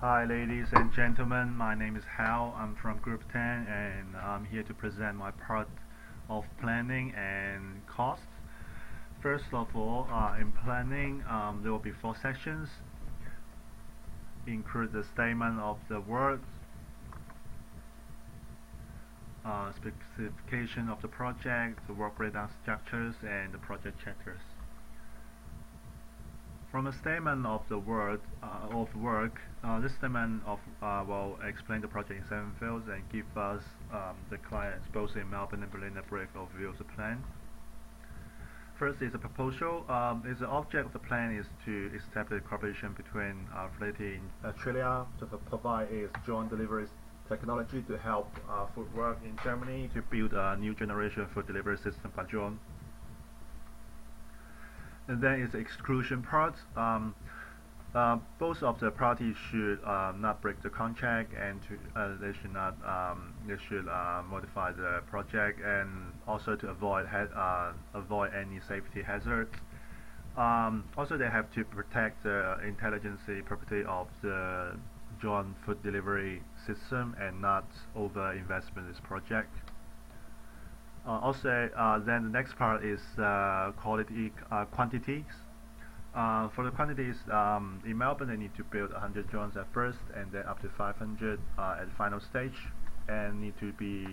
Hi ladies and gentlemen, my name is Hal. I'm from Group 10 and I'm here to present my part of planning and costs. First of all, in planning, there will be 4 sections, include the statement of the work, specification of the project, the work breakdown structures, and the project chapters. From a statement of the work, this statement will explain the project in 7 fields and give us, the clients both in Melbourne and Berlin, a brief overview of the plan. First is a proposal. The object of the plan is to establish cooperation between Flaty in Australia to provide its joint delivery technology to help food work in Germany to build a new generation food delivery system by John. And then is the exclusion part. Both of the parties should not break the contract, and they should not modify the project, and also to avoid any safety hazards. Also, they have to protect the intelligence property of the joint food delivery system and not over investment in this project. Then the next part is quantities. For the quantities, in Melbourne they need to build 100 drones at first, and then up to 500 at the final stage, and need to be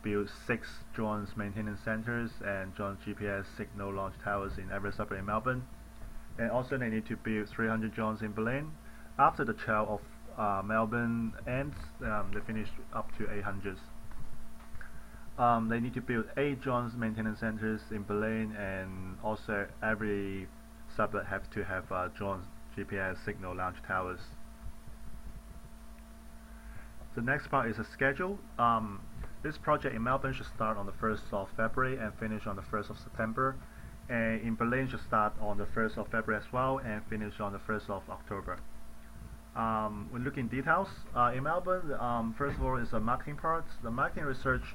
build 6 drones maintenance centers and drone GPS signal launch towers in every suburb in Melbourne. And also they need to build 300 drones in Berlin. After the trial of Melbourne ends, they finish up to 800. They need to build 8 drones maintenance centers in Berlin, and also every suburb have to have drone GPS signal launch towers. The next part is a schedule. This project in Melbourne should start on the 1st of February and finish on the 1st of September. And in Berlin should start on the 1st of February as well and finish on the 1st of October. When looking details, in Melbourne, first of all is the marketing part. The marketing research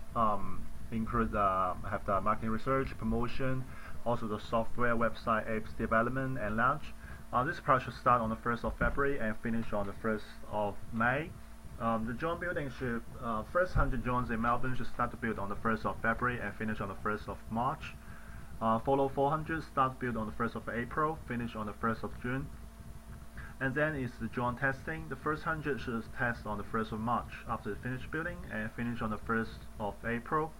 includes have the marketing research, promotion, also the software, website, apps development and launch. This part should start on the 1st of February and finish on the 1st of May. The drone building should, first 100 drones in Melbourne should start to build on the 1st of February and finish on the 1st of March. Follow 400 start build on the 1st of April, finish on the 1st of June. And then is the drone testing. The first 100 should test on the 1st of March after the finished building and finish on the 1st of April.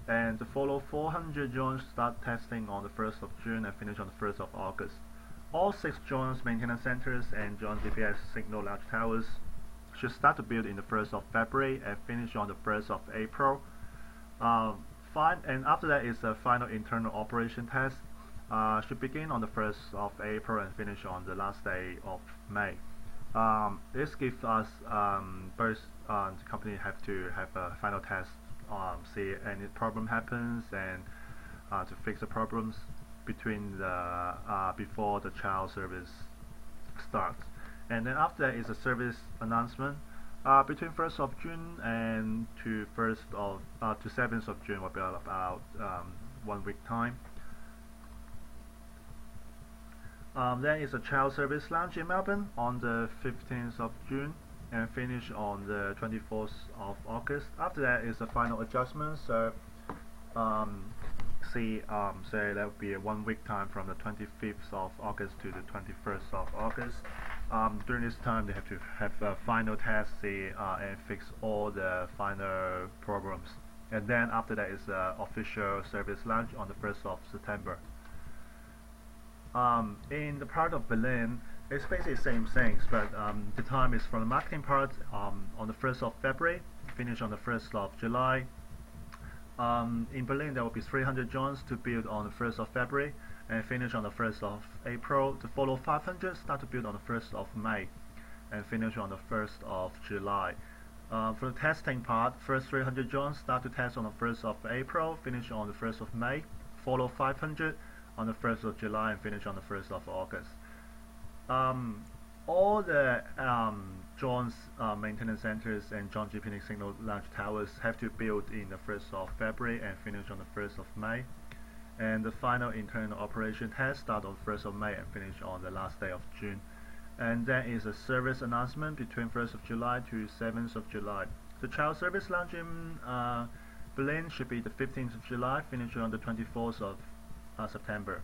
And the follow 400 drones start testing on the 1st of June and finish on the 1st of August. All 6 drones maintenance centers and drone GPS signal launch towers should start to build in the 1st of February and finish on the 1st of April. And after that is the final internal operation test. Should begin on the 1st of April and finish on the last day of May. This gives us both the company have to have a final test, see any problem happens, and to fix the problems between the before the trial service starts. And then after that is a service announcement. Between 1st of June and to 7th of June will be about 1 week time. Then is a child service launch in Melbourne on the 15th of June and finish on the 24th of August. After that is the final adjustment. So so that would be a 1 week time from the 25th of August to the 21st of August. During this time they have to have a final test, and fix all the final problems. And then after that is the official service launch on the 1st of September. In the part of Berlin, it's basically the same things, but the time is from the marketing part on the 1st of February, finish on the 1st of July. In Berlin, there will be 300 drones to build on the 1st of February and finish on the 1st of April. To follow 500 start to build on the 1st of May and finish on the 1st of July. For the testing part, first 300 drones start to test on the 1st of April, finish on the 1st of May, follow 500 on the 1st of July and finish on the 1st of August. All the drones maintenance centers and drone GPS signal launch towers have to build in the 1st of February and finish on the 1st of May. And the final internal operation test start on 1st of May and finish on the last day of June. And there is a service announcement between 1st of July to 7th of July. The child service launch in Berlin should be the 15th of July, finishing on the 24th of September.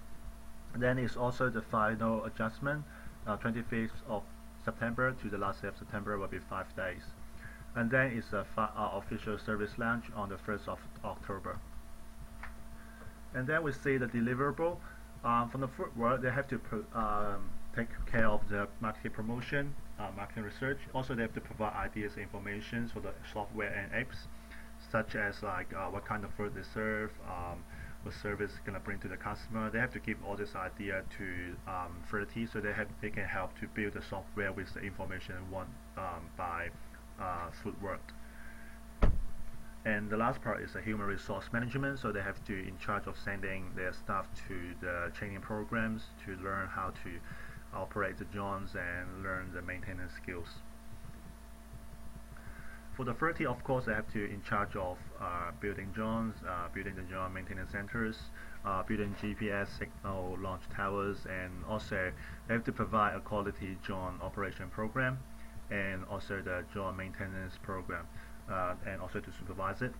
Then is also the final adjustment, 25th of September to the last day of September will be 5 days. And then is the official service launch on the 1st of October. And then we see the deliverable. From the footwear, they have to take care of the marketing promotion, marketing research. Also, they have to provide ideas, information for the software and apps, such as like what kind of food they serve, what service going to bring to the customer. They have to give all this idea to 30, so they can help to build the software with the information won by footwork. And the last part is the human resource management, so they have to in charge of sending their staff to the training programs to learn how to operate the Johns and learn the maintenance skills. For the 30, of course, they have to in charge of building Johns, building the John maintenance centers, building GPS signal launch towers, and also they have to provide a quality John operation program and also the John maintenance program. And also to supervise it.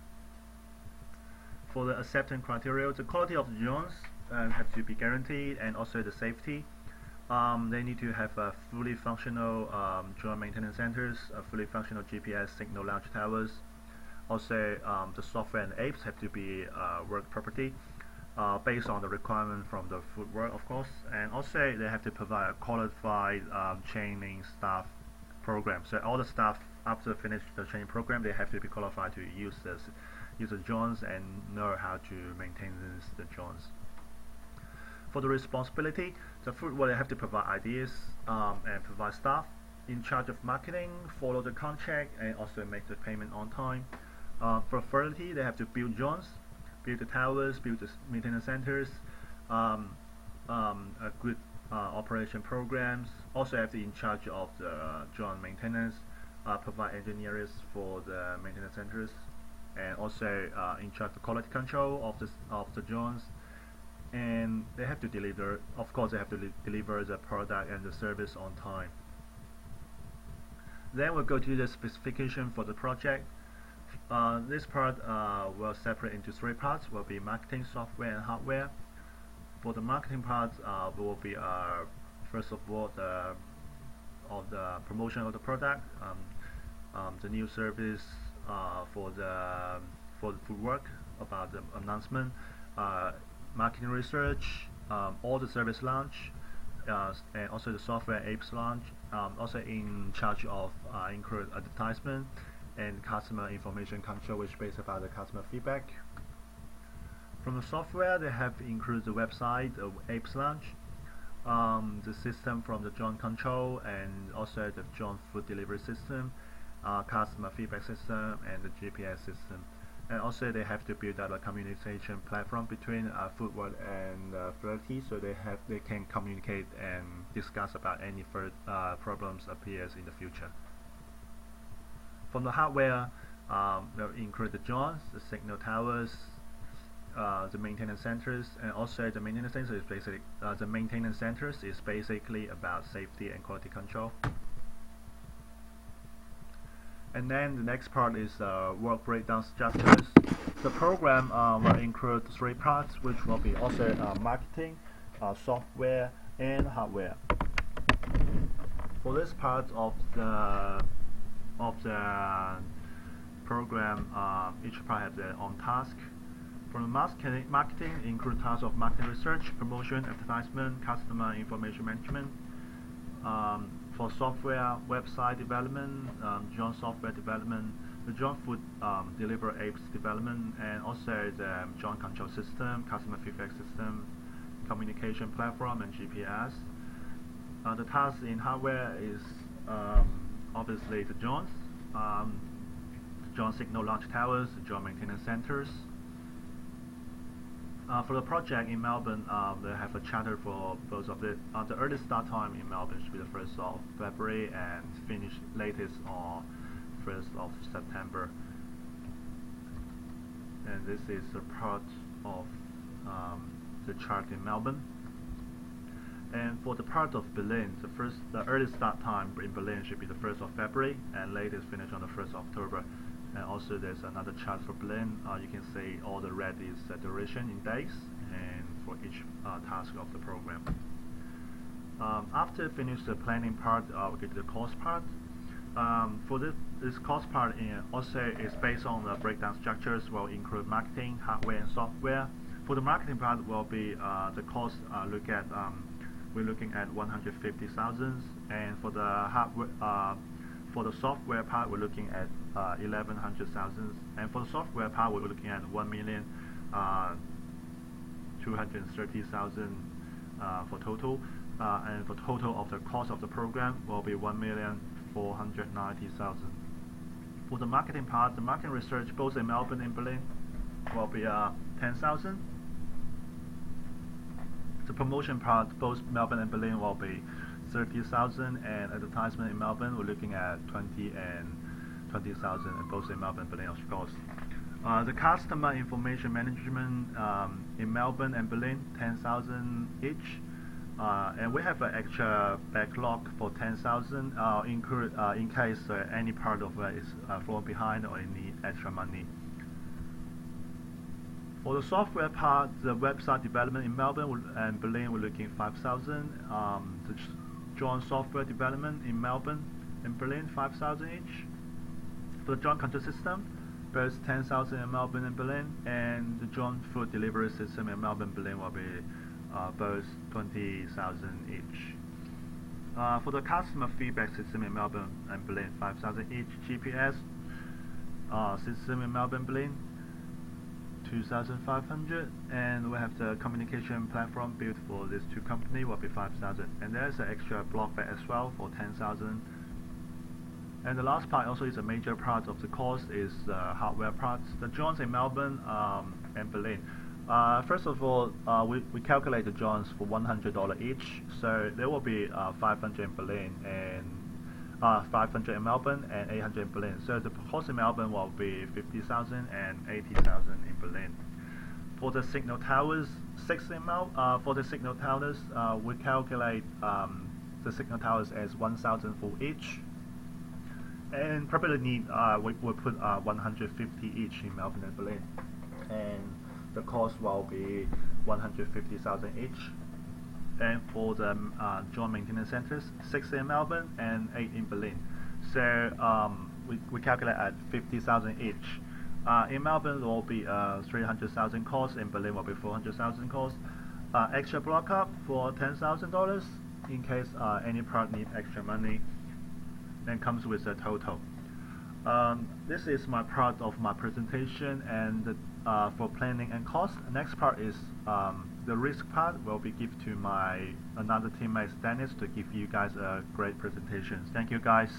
For the acceptance criteria, the quality of the Johns have to be guaranteed, and also the safety. They need to have fully functional John maintenance centers, fully functional GPS signal launch towers. Also, the software and apps have to be work property based on the requirement from the footwork, of course. And also, they have to provide a qualified training staff program. So all the staff after finish the training program, they have to be qualified to use the Johns and know how to maintain the Johns. For the responsibility, the footwear they have to provide ideas and provide staff in charge of marketing, follow the contract, and also make the payment on time. For authority, they have to build Johns, build the towers, build the maintenance centers, a good operation programs. Also have to in charge of the John maintenance, provide engineers for the maintenance centers, and also in charge of quality control of the Johns. And they have to deliver, of course, they have to deliver the product and the service on time. Then we'll go to the specification for the project. This part will separate into 3 parts. Will be marketing, software, and hardware. For the marketing part, will be first of all the promotion of the product, the new service for the footwork, about the announcement, marketing research, all the service launch, and also the software apps launch. Also in charge of include advertisement and customer information control, which is based about the customer feedback. From the software, they have included the website, the apps launch, the system from the John control, and also the John food delivery system, customer feedback system, and the GPS system. And also they have to build up a communication platform between footwork and 30, so they can communicate and discuss about any further problems appears in the future. From the hardware, they'll include the Johns, the signal towers, the maintenance centers, and also the maintenance centers is basically about safety and quality control. And then the next part is work breakdown structures. The program will include 3 parts, which will be also marketing, software, and hardware. For this part of the program, each part has their own task. For the marketing include tasks of marketing research, promotion, advertisement, customer information management. For software, website development, John software development, the John food delivery apps development, and also the John control system, customer feedback system, communication platform, and GPS. The task in hardware is obviously the Johns, John signal launch towers, John maintenance centers. For the project in Melbourne, they have a charter for both of it. The earliest start time in Melbourne should be the 1st of February and finish latest on 1st of September. And this is a part of the chart in Melbourne. And for the part of Berlin, the earliest start time in Berlin should be the 1st of February, and latest finish on the 1st of October. And also there's another chart for Berlin. You can see all the red is duration in days, and for each task of the program. After finish the planning part, we get to the cost part. For this cost part also is based on the breakdown structures, will include marketing, hardware, and software. For the marketing part, will be the cost we're looking at 150,000, and for the hardware, for the software part, we're looking at 1,100,000, and for the software part, we're looking at 1,230,000 for total, and for total of the cost of the program will be 1,490,000. For the marketing part, the marketing research both in Melbourne and Berlin will be 10,000. The promotion part, both Melbourne and Berlin, will be 30,000, and advertisement in Melbourne, we're looking at 20 and 20,000, and both in Melbourne and Berlin, of course. The customer information management in Melbourne and Berlin, 10,000 each, and we have an extra backlog for 10,000, in case any part of it is falling behind or any extra money. For the software part, the website development in Melbourne and Berlin, we're looking at 5,000. The joint software development in Melbourne and Berlin, 5,000 each. For the joint control system, both 10,000 in Melbourne and Berlin, and the joint food delivery system in Melbourne and Berlin will be both 20,000 each. For the customer feedback system in Melbourne and Berlin, 5,000 each. GPS system in Melbourne and Berlin, 2,500, and we have the communication platform built for these two companies will be 5,000, and there's an extra block bag as well for 10,000. And the last part also is a major part of the cost is the hardware parts. The joints in Melbourne and Berlin. First of all, we calculate the joints for $100 each, so there will be 500 in Berlin and 500 in Melbourne and 800 in Berlin. So the cost in Melbourne will be 50,000 and 80,000 in Berlin. For the signal towers, for the signal towers, we calculate the signal towers as 1,000 for each, and probably need we put 150 each in Melbourne and Berlin, and the cost will be 150,000 each. And for the joint maintenance centers, 6 in Melbourne and 8 in Berlin. So we calculate at 50,000 each. In Melbourne will be 300,000 cost. In Berlin will be 400,000 cost. Extra block up for $10,000 in case any part need extra money. And comes with a total. This is my part of my presentation, and for planning and cost. Next part is the risk part will be given to my another teammate Dennis to give you guys a great presentation. Thank you guys.